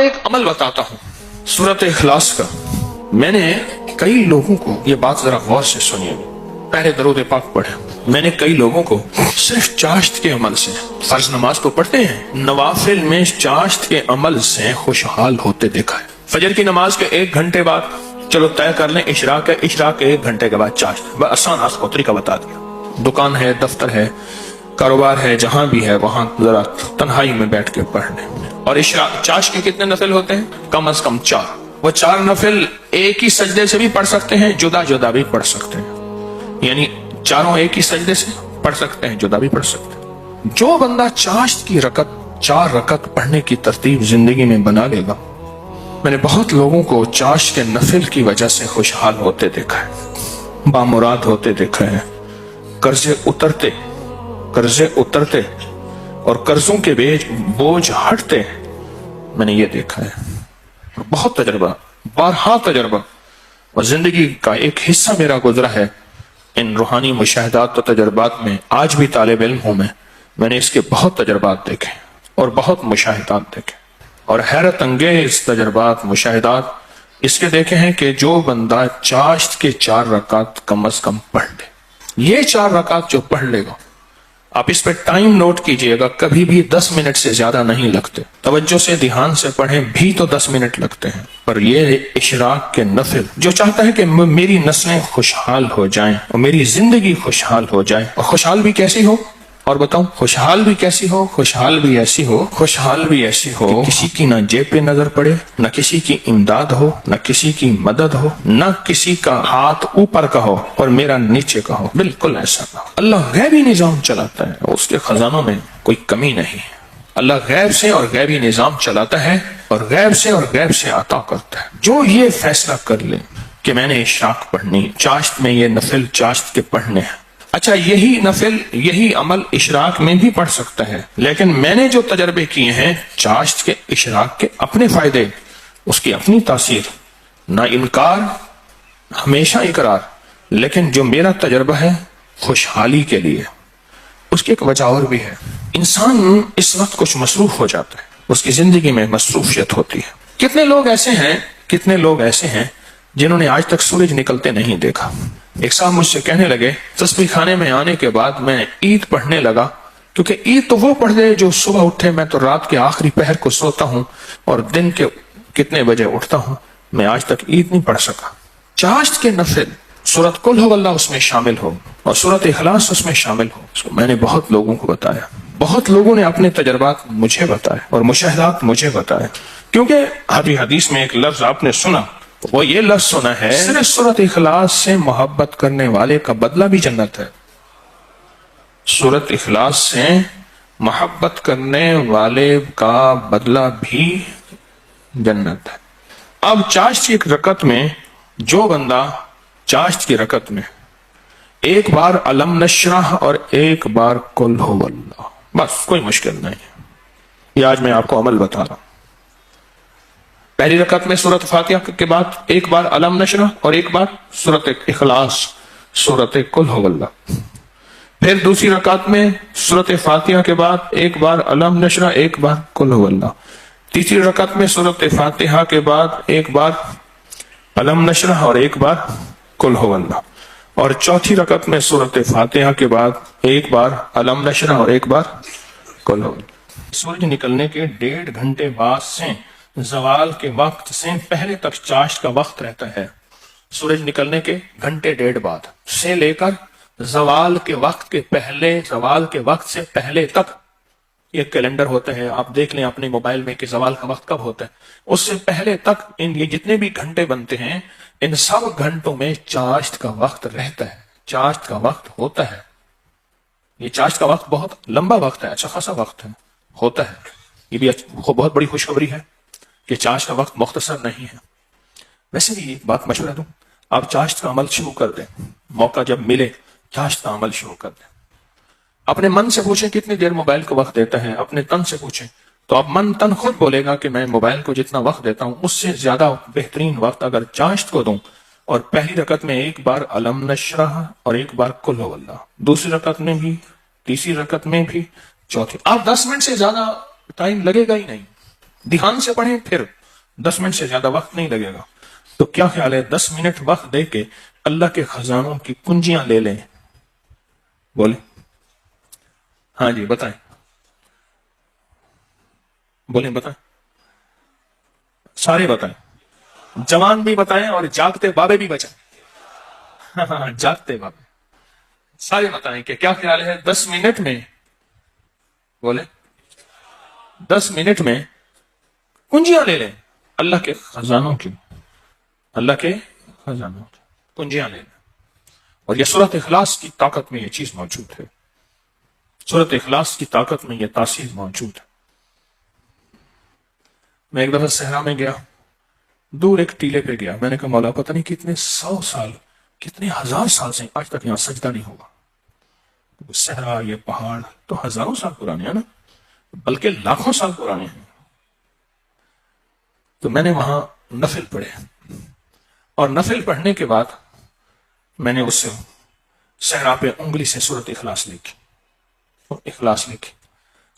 ایک عمل بتاتا ہوں سورۃ اخلاص کا. میں نے کئی لوگوں کو، یہ بات ذرا غور سے سنیے، پہلے درود پاک پڑھے. میں نے کئی لوگوں کو صرف چاشت کے عمل سے، فرض نماز تو پڑھتے ہیں، نوافل میں چاشت کے عمل سے خوشحال ہوتے دیکھا ہے. فجر کی نماز کے 1 گھنٹے بعد چلو طے کر لیں اشراق ہے، اشراق کے 1 گھنٹے کے بعد چاشت. بس آسان کو طریقہ بتا دیا. دکان ہے، دفتر ہے، کاروبار ہے، جہاں بھی ہے وہاں ذرا تنہائی میں بیٹھ کے پڑھ لیں. اور چاشت کے کتنے نفل ہوتے ہیں؟ کم از کم 4. وہ 4 نفل ایک ہی سجدے سے بھی پڑھ سکتے ہیں، جدا جدا بھی پڑھ سکتے ہیں. یعنی چاروں ایک ہی سجدے سے پڑھ سکتے ہیں، جدا بھی پڑھ سکتے ہیں. جو بندہ چاشت کی 4 رکعت پڑھنے کی ترتیب زندگی میں بنا لے گا، میں نے بہت لوگوں کو چاشت کے نفل کی وجہ سے خوشحال ہوتے دیکھا ہے، بامراد ہوتے دیکھا ہے، قرضے اترتے اور قرضوں کے بوجھ ہٹتے. میں نے یہ دیکھا ہے، بہت تجربہ، بارہا تجربہ، اور زندگی کا ایک حصہ میرا گزرا ہے ان روحانی مشاہدات و تجربات میں. آج بھی طالب علم ہوں میں نے اس کے بہت تجربات دیکھے اور بہت مشاہدات دیکھے، اور حیرت انگیز تجربات، مشاہدات اس کے دیکھے ہیں کہ جو بندہ چاشت کے 4 رکعت کم از کم پڑھ لے، یہ 4 رکعت جو پڑھ لے گا، آپ اس پہ ٹائم نوٹ کیجئے گا، کبھی بھی 10 منٹ سے زیادہ نہیں لگتے. توجہ سے دھیان سے پڑھیں بھی تو 10 منٹ لگتے ہیں. پر یہ اشراق کے نفل، جو چاہتا ہے کہ میری نسلیں خوشحال ہو جائیں اور میری زندگی خوشحال ہو جائے، اور خوشحال بھی کیسی ہو، اور بتاؤں خوشحال بھی کیسی ہو، خوشحال بھی ایسی ہو کہ کسی کی نہ جیب پہ نظر پڑے، نہ کسی کی امداد ہو، نہ کسی کی مدد ہو، نہ کسی کا ہاتھ اوپر کا ہو اور میرا نیچے کا ہو. بالکل ایسا نہ ہو. اللہ غیبی نظام چلاتا ہے، اس کے خزانوں میں کوئی کمی نہیں ہے. اللہ غیب سے اور غیبی نظام چلاتا ہے اور غیب سے عطا کرتا ہے. جو یہ فیصلہ کر لے کہ میں نے اشراق پڑھنی، چاشت میں یہ نفل چاشت کے پڑھنے ہیں. اچھا، یہی نفل، یہی عمل اشراق میں بھی پڑھ سکتا ہے، لیکن میں نے جو تجربے کیے ہیں چاشت کے، اشراق کے اپنے فائدے، اس کی اپنی تاثیر، نہ انکار ہمیشہ اقرار، لیکن جو میرا تجربہ ہے خوشحالی کے لیے، اس کی ایک وجہ اور بھی ہے. انسان اس وقت کچھ مصروف ہو جاتا ہے، اس کی زندگی میں مصروفیت ہوتی ہے. کتنے لوگ ایسے ہیں جنہوں نے آج تک سورج نکلتے نہیں دیکھا. ایک صاحب مجھ سے کہنے لگے تسبیح خانے میں آنے کے بعد میں عید پڑھنے لگا، کیونکہ عید تو وہ پڑھ دے جو صبح اٹھے، میں تو رات کے آخری پہر کو سوتا ہوں اور دن کے کتنے بجے اٹھتا ہوں، میں آج تک عید نہیں پڑھ سکا. چاشت کے نفل، سورۃ قل ہو اللہ اس میں شامل ہو اور سورۃ اخلاص اس میں شامل ہو، اس کو میں نے بہت لوگوں کو بتایا. بہت لوگوں نے اپنے تجربات مجھے بتائے اور مشاہدات مجھے بتائے، کیونکہ حدیث میں ایک لفظ آپ نے سنا، وہ یہ لفظ سنا ہے، صرف سورۃ اخلاص سے محبت کرنے والے کا بدلہ بھی جنت ہے. سورۃ اخلاص سے محبت کرنے والے کا بدلہ بھی جنت ہے. اب چاشت کی ایک رکعت میں جو بندہ چاشت کی رکعت میں 1 بار علم نشرح اور 1 بار قل ہو اللہ، بس کوئی مشکل نہیں ہے. یہ آج میں آپ کو عمل بتا رہا ہوں. پہلی رکعت میں سورۃ فاتحہ کے بعد 1 بار علم نشرح اور 1 بار سورۃ اخلاص، سورۃ قل ہو اللہ. پھر دوسری رکعت میں سورۃ فاتحہ کے بعد 1 بار علم نشرح، 1 بار قل ہو اللہ. تیسری رکعت میں سورۃ فاتحہ کے بعد 1 بار علم نشرح اور 1 بار قل ہو اللہ. اور چوتھی رکعت میں سورۃ فاتحہ کے بعد 1 بار علم نشرح اور 1 بار قل ہو اللہ. سورج نکلنے کے 1.5 گھنٹے بعد سے زوال کے وقت سے پہلے تک چاشت کا وقت رہتا ہے. سورج نکلنے کے 1.5 گھنٹے بعد سے لے کر زوال کے وقت سے پہلے تک، یہ کیلنڈر ہوتا ہے، آپ دیکھ لیں اپنے موبائل میں کہ زوال کا وقت کب ہوتا ہے. اس سے پہلے تک یہ جتنے بھی گھنٹے بنتے ہیں، ان سب گھنٹوں میں چاشت کا وقت رہتا ہے، چاشت کا وقت ہوتا ہے. یہ چاشت کا وقت بہت لمبا وقت ہے، اچھا خاصا وقت ہوتا ہے. یہ بھی بہت بڑی خوشخبری ہے کہ چاشت کا وقت مختصر نہیں ہے. ویسے بھی ایک بات مشورہ دوں، آپ چاشت کا عمل شروع کر دیں، موقع جب ملے چاشت کا عمل شروع کر دیں. اپنے من سے پوچھیں کتنی دیر موبائل کو وقت دیتا ہے، اپنے تن سے پوچھیں تو اب من تن خود بولے گا کہ میں موبائل کو جتنا وقت دیتا ہوں اس سے زیادہ بہترین وقت اگر چاشت کو دوں. اور پہلی رکعت میں 1 بار علم نشرح اور 1 بار قل ہو اللہ، دوسری رکعت میں بھی، تیسری رکعت میں بھی، چوتھی. آپ 10 منٹ سے زیادہ ٹائم لگے گا ہی نہیں. دھیان سے پڑھیں، پھر 10 منٹ سے زیادہ وقت نہیں لگے گا. تو کیا خیال ہے 10 منٹ وقت دے کے اللہ کے خزانوں کی کنجیاں لے لیں؟ بولے. ہاں جی بتائیں, بولیں بتائیں, سارے بتائیں, جوان بھی بتائیں اور جاگتے بابے بھی بچائیں. ہاں جاگتے بابے سارے بتائیں کہ کیا خیال ہے 10 منٹ میں, بولے 10 منٹ میں کنجیاں لے لیں اللہ کے خزانوں کی, اللہ کے خزانوں کی کنجیاں لے لیں. اور یہ سورۃ اخلاص کی طاقت میں یہ چیز موجود ہے, سورۃ اخلاص کی طاقت میں یہ تاثیر موجود ہے. میں ایک دفعہ صحرا میں گیا, دور ایک ٹیلے پہ گیا, میں نے کہا مولا پتہ نہیں کتنے 100 سال کتنے 1000 سال سے آج تک یہاں سجدہ نہیں ہوگا. صحرا یہ پہاڑ تو ہزاروں سال پرانے ہیں نا, بلکہ لاکھوں سال پرانے ہیں. تو میں نے وہاں نفل پڑھے, اور نفل پڑھنے کے بعد میں نے اس سے صحرا پہ انگلی سے سورۃ اخلاص لکھی,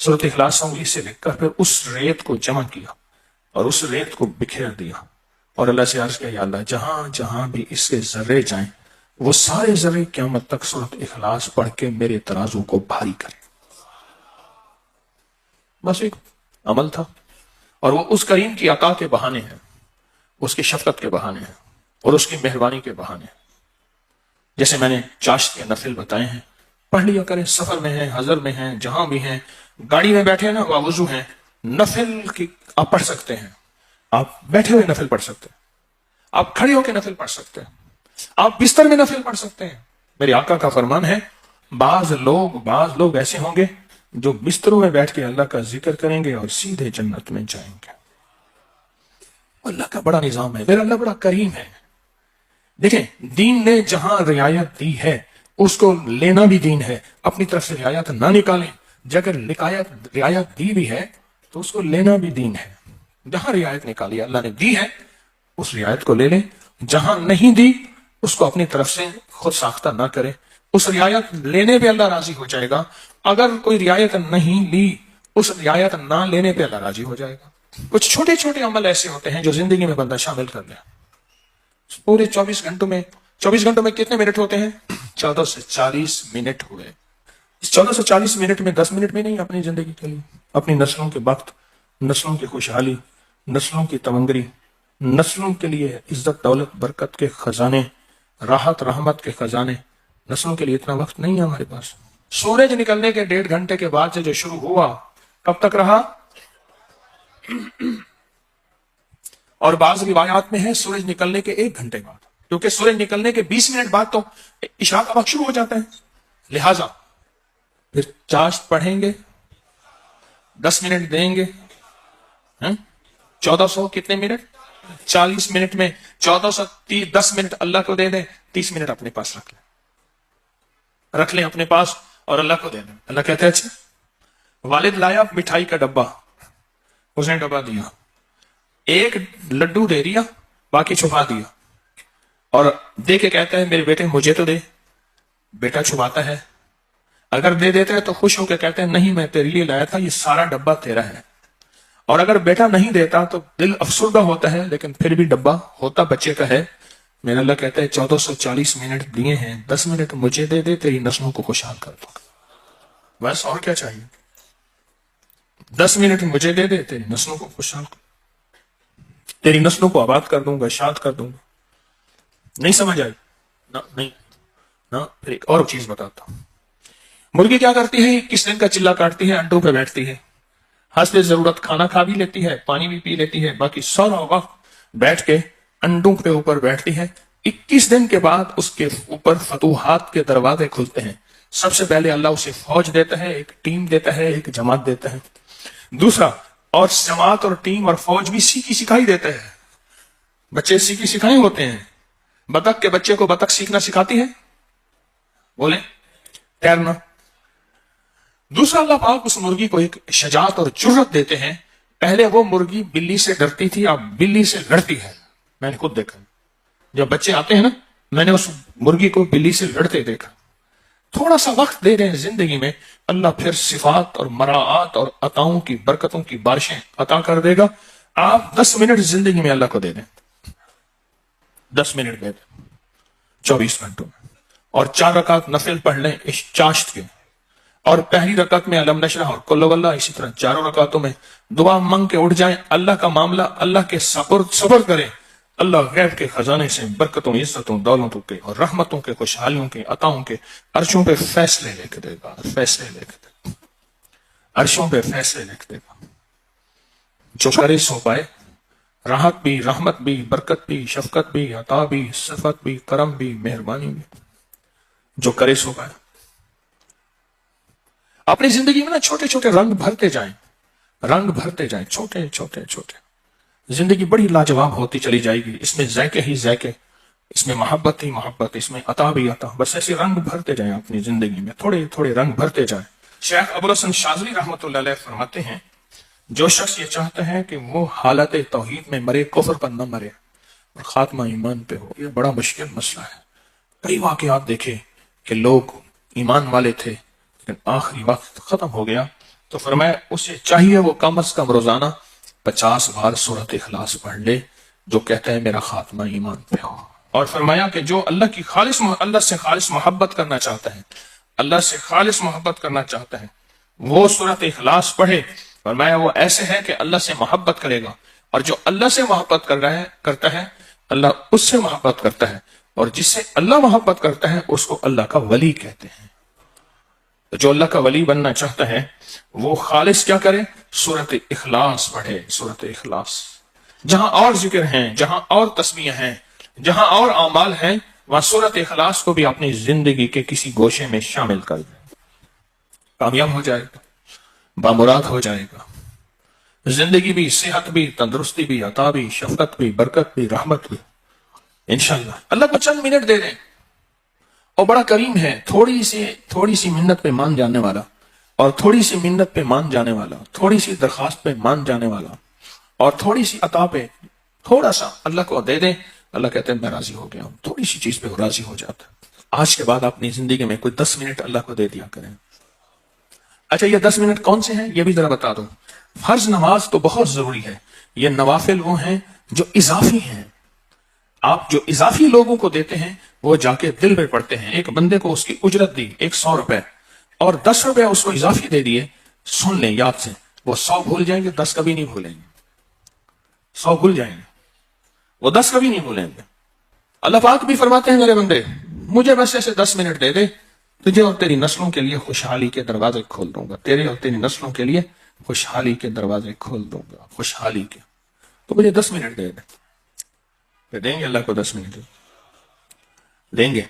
سورۃ اخلاص انگلی سے لکھ کر پھر اس ریت کو جمع کیا اور اس ریت کو بکھیر دیا, اور اللہ سے عرض کیا یا اللہ جہاں جہاں بھی اس کے ذرے جائیں وہ سارے ذرے قیامت تک سورۃ اخلاص پڑھ کے میرے ترازو کو بھاری کریں. بس ایک عمل تھا, اور وہ اس کریم کی عطا کے بہانے ہیں, اس کی شفقت کے بہانے ہیں, اور اس کی مہربانی کے بہانے ہیں. جیسے میں نے چاشت کے نفل بتائے ہیں, پڑھ لیا کریں, سفر میں ہیں, حضر میں ہیں, جہاں بھی ہیں, گاڑی میں بیٹھے ہیں نا وضو ہیں, نفل کی آپ پڑھ سکتے ہیں, آپ بیٹھے ہوئے نفل پڑھ سکتے ہیں, آپ کھڑے ہو کے نفل پڑھ سکتے ہیں, آپ بستر میں نفل پڑھ سکتے ہیں. میرے آقا کا فرمان ہے بعض لوگ ایسے ہوں گے جو بستروں میں بیٹھ کے اللہ کا ذکر کریں گے اور سیدھے جنت میں جائیں گے. اللہ کا بڑا نظام ہے, میرا اللہ بڑا کریم ہے. دیکھیں دین نے جہاں رعایت دی ہے اس کو لینا بھی دین ہے, اپنی طرف سے رعایت نہ نکالیں. اگر رعایت دی بھی ہے تو اس کو لینا بھی دین ہے. جہاں رعایت نکالی اللہ نے دی ہے اس رعایت کو لے لیں, جہاں نہیں دی اس کو اپنی طرف سے خود ساختہ نہ کریں. اس رعایت لینے پہ اللہ راضی ہو جائے گا, اگر کوئی رعایت نہیں لی اس رعایت نہ لینے پہ اللہ راضی ہو جائے گا. کچھ چھوٹے چھوٹے عمل ایسے ہوتے ہیں جو زندگی میں بندہ شامل کر لے. پورے 24 گھنٹوں میں کتنے منٹ ہوتے ہیں؟ 14 سے 40 منٹ ہوئے. اس 14 سے 40 منٹ میں 10 منٹ میں نہیں, اپنی زندگی کے لیے, اپنی نسلوں کے وقت, نسلوں کی خوشحالی, نسلوں کی تمنگری, نسلوں کے لیے عزت دولت برکت کے خزانے, راحت رحمت کے خزانے, نسلوں کے لیے اتنا وقت نہیں ہے ہمارے پاس. سورج نکلنے کے 1.5 گھنٹے کے بعد سے جو شروع ہوا کب تک رہا؟ اور بعض روایات میں ہے سورج نکلنے کے 1 گھنٹے بعد, کیونکہ سورج نکلنے کے 20 منٹ بعد تو عشاء کا وقت شروع ہو جاتا ہے. لہذا پھر چاشت پڑھیں گے, 10 منٹ دیں گے, 1400 کتنے منٹ؟ 40 منٹ میں 1410 منٹ اللہ کو دے دیں, 30 منٹ اپنے پاس رکھ لیں اپنے پاس اور اللہ کو دے دیں. اللہ کہتے ہیں اچھا والد لایا مٹھائی کا ڈبہ, اس نے ڈبہ دیا, ایک لڈو دے دیا, باقی چھپا دیا, اور دے کے کہتا ہے میرے بیٹے مجھے تو دے. بیٹا چھپاتا ہے, اگر دے دیتا ہے تو خوش ہو کے کہتے ہیں نہیں میں تیرے لیے لایا تھا, یہ سارا ڈبہ تیرا ہے. اور اگر بیٹا نہیں دیتا تو دل افسردہ ہوتا ہے, لیکن پھر بھی ڈبہ ہوتا بچے کا ہے. میرا اللہ کہتا ہے 1440 منٹ دیے ہیں, 10 منٹ مجھے دے دے, تیری نسلوں کو خوشحال کر دوں. بس اور کیا چاہیے؟ 10 منٹ مجھے دے دے, تیری نسلوں کو خوشحال کر, تیری نسلوں کو آباد کر دوں گا, شاد کر دوں گا. نہیں سمجھ آئی؟ نہیں. پھر ایک اور چیز بتاتا ہوں. مرغی کیا کرتی ہے؟ 21 دن کا چلا کاٹتی ہے, انڈوں پہ بیٹھتی ہے, حسب ضرورت کھانا کھا بھی لیتی ہے, پانی بھی پی لیتی ہے, باقی سارا وقت بیٹھ کے انڈوں کے اوپر بیٹھتی ہے. 21 دن کے بعد اس کے اوپر فتوحات کے دروازے کھلتے ہیں. سب سے پہلے اللہ اسے فوج دیتا ہے, ایک ٹیم دیتا ہے, ایک جماعت دیتا ہے. دوسرا, اور جماعت اور ٹیم اور فوج بھی سیکھی سکھائی دیتا ہے. بچے سیکھی سکھائی ہوتے ہیں. بطخ کے بچے کو بطخ سیکھنا سکھاتی ہے, بولیں تیرنا. دوسرا اللہ پاک اس مرغی کو ایک شجاعت اور جرت دیتے ہیں. پہلے وہ مرغی بلی سے ڈرتی تھی, اب بلی سے لڑتی ہے. میں نے خود دیکھا, جب بچے آتے ہیں نا, میں نے اس مرغی کو بلی سے لڑتے دیکھا. تھوڑا سا وقت دے دیں زندگی میں, اللہ پھر صفات اور مراعات اور عطاؤں کی برکتوں کی بارشیں عطا کر دے گا. آپ 10 منٹ زندگی میں اللہ کو دے دیں، 10 منٹ دے دیں 24 گھنٹوں میں، اور 4 رکعت نفل پڑھ لیں اس چاشت کے، اور پہلی رکعت میں علم نشرح اور قل ہو اللہ، اسی طرح چاروں رکعتوں میں دعا مانگ کے اٹھ جائیں، اللہ کا معاملہ اللہ کے صبر کریں، اللہ غیب کے خزانے سے برکتوں، عزتوں، دولتوں کے اور رحمتوں کے، خوشحالیوں کے، عطاؤں کے عرشوں پہ فیصلے لے کے دے گا، فیصلے لے کے دے گا، عرشوں پہ فیصلے لے کے دے گا۔ جو کرے سو پائے، راحت بھی، رحمت بھی، برکت بھی، شفقت بھی، عطا بھی، صفت بھی، کرم بھی، مہربانی بھی، جو کرے سو پائے۔ اپنی زندگی میں نا چھوٹے چھوٹے رنگ بھرتے جائیں، رنگ بھرتے جائیں، چھوٹے چھوٹے چھوٹے، زندگی بڑی لاجواب ہوتی چلی جائے گی، اس میں ذائقے ہی ذائقے، اس میں محبت ہی محبت، اس میں عطا بھی عطا، بس ایسے رنگ بھرتے جائیں اپنی زندگی میں، تھوڑے تھوڑے رنگ بھرتے جائیں۔ شیخ ابوالحسن شاذلی رحمۃ اللہ علیہ فرماتے ہیں، جو شخص یہ چاہتا ہے کہ وہ حالت توحید میں مرے، کفر پر نہ مرے اور خاتمہ ایمان پہ ہو، یہ بڑا مشکل مسئلہ ہے۔ کئی واقعات دیکھے کہ لوگ ایمان والے تھے لیکن آخری وقت ختم ہو گیا، تو فرمایا اسے چاہیے وہ کم از کم روزانہ 50 بار سورۃ اخلاص پڑھ لے، جو کہتا ہے میرا خاتمہ ایمان پہ ہو۔ اور فرمایا کہ جو اللہ سے خالص محبت کرنا چاہتا ہے، اللہ سے خالص محبت کرنا چاہتا ہے، وہ سورۃ اخلاص پڑھے۔ فرمایا وہ ایسے ہے کہ اللہ سے محبت کرے گا، اور جو اللہ سے محبت کرتا ہے اللہ اس سے محبت کرتا ہے، اور جس سے اللہ محبت کرتا ہے اس کو اللہ کا ولی کہتے ہیں۔ تو جو اللہ کا ولی بننا چاہتا ہے وہ خالص کیا کرے؟ سورۃ اخلاص پڑھے، سورۃ اخلاص۔ جہاں اور ذکر ہیں، جہاں اور تسبیح ہیں، جہاں اور اعمال ہیں، وہاں سورۃ اخلاص کو بھی اپنی زندگی کے کسی گوشے میں شامل کر دیں، کامیاب ہو جائے گا، بامراد ہو جائے گا۔ زندگی بھی، صحت بھی، تندرستی بھی، عطا بھی، شفقت بھی، برکت بھی، رحمت بھی، انشاءاللہ۔ اللہ کو چند منٹ دے دیں، اور بڑا کریم ہے، تھوڑی سی منت پہ مان جانے والا، اور تھوڑی سی منت پہ مان جانے والا، تھوڑی سی درخواست پہ مان جانے والا، اور تھوڑی سی عطا پہ تھوڑا سا اللہ کو دے دیں، اللہ کہتے ہیں میں راضی ہو گیا ہوں۔ تھوڑی سی چیز پہ وہ راضی ہو جاتا ہے۔ آج کے بعد اپنی زندگی میں کوئی 10 منٹ اللہ کو دے دیا کریں۔ اچھا، یہ 10 منٹ کون سے ہیں یہ بھی ذرا بتا دوں۔ فرض نماز تو بہت ضروری ہے، یہ نوافل وہ ہیں جو اضافی ہیں، آپ جو اضافی لوگوں کو دیتے ہیں وہ جا کے دل میں پڑتے ہیں۔ ایک بندے کو اس کی اجرت دی 100 روپے، اور 10 روپے اس کو اضافی دے دیے، سن لیں یاد سے، وہ 100 بھول جائیں گے، 10 کبھی نہیں بھولیں گے، 100 بھول جائیں گے، وہ 10 کبھی نہیں بھولیں گے۔ اللہ پاک بھی فرماتے ہیں میرے بندے مجھے بس ایسے 10 منٹ دے دے، تجھے اور تیری نسلوں کے لیے خوشحالی کے دروازے کھول دوں گا، تیرے اور تیری نسلوں کے لیے خوشحالی کے دروازے کھول دوں گا، خوشحالی کے۔ تو مجھے 10 منٹ دے دیں گے اللہ کو 10 منٹ دیں گے۔